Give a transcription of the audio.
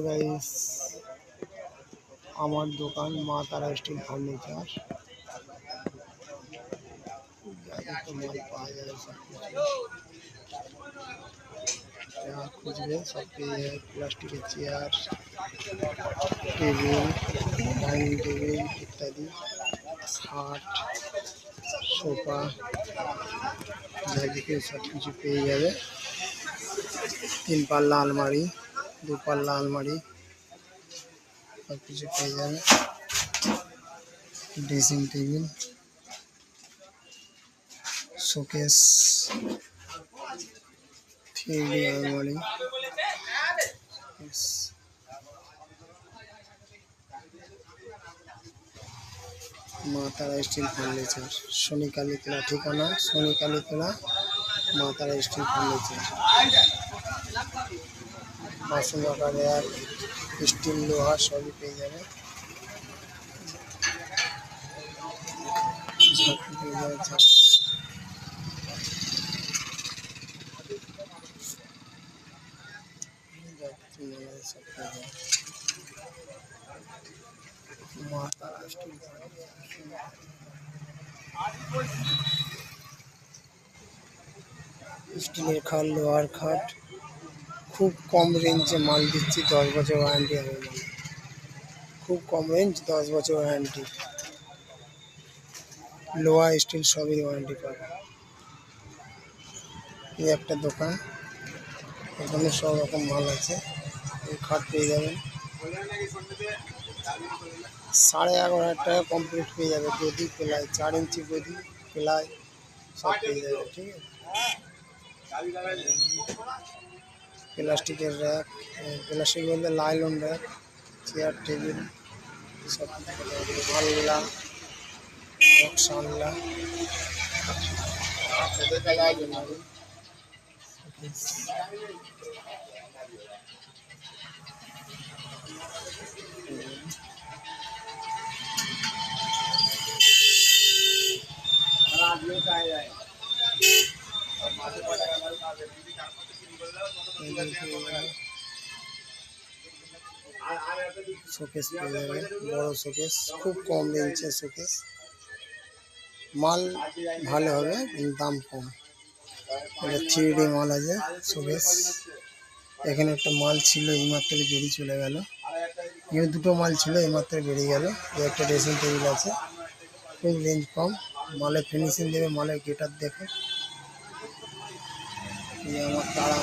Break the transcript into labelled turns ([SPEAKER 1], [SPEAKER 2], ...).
[SPEAKER 1] guys আমার দোকান মা তারা স্টিল ফার্নিচার तो माल पाया जाए सब कुछ यहाँ कुछ भी सब पे है प्लास्टिक के चेयर टेबिल डाइनिंग टेबिल इत्यादि खाट सोफा जाके सब कुछ पे जाए 3 पल्ला अलमारी 2 पल्ला अलमारी सब कुछ पे जाए ड्रेसिंग टेबिल शोकेस 3D अलमारी माँ तारा स्टील फर्नीचर सोनिकालीतला ठिकाना सोनिकालीतला माँ तारा स्टील फर्नीचर बासन राखार रैक स्टील लोहा सबই পেয়ে যাবে माँ तारा स्टील स्टीलेर खाट लोहार खाट खूब कम रेंजे माल दिচ্ছি 10 বছর ওয়ারেন্টি হবে माल खूब कम रेंज 10 বছর ওয়ারেন্টি लोहा स्टील सबই ওয়ারেন্টি পাবে এই একটা দোকান এখানে সব রকম মাল আছে এই খাট পেয়ে যাবেন 11,500 টাকা কমপ্লিট পেয়ে যাবে গদি প্লাই 4 ইঞ্চি গদি প্লাই সব পেয়ে যাবে ঠিক আছে প্লাস্টিকের র‍্যাক প্লাস্টিক বলতে লাইলন র‍্যাক চেয়ার টেবিল সব আলনা বক্সানলা शोकेस पे जाए बड़ो शोकेस खूब कम रेंजे शोकेस माल ভালো হবে কিন্তু দাম কম এটা 3D মাল আছে শোকেস এখানে একটা মাল ছিল এইমাত্র বেরিয়ে চলে গেল এখানে দুটো মাল ছিল এইমাত্র বেরিয়ে গেল এই একটা ড্রেসিং টেবিল আছে খুব রেঞ্জ কম মালের ফিনিশিং দেবে মালের গেটআপ দেখো এই আমার তারা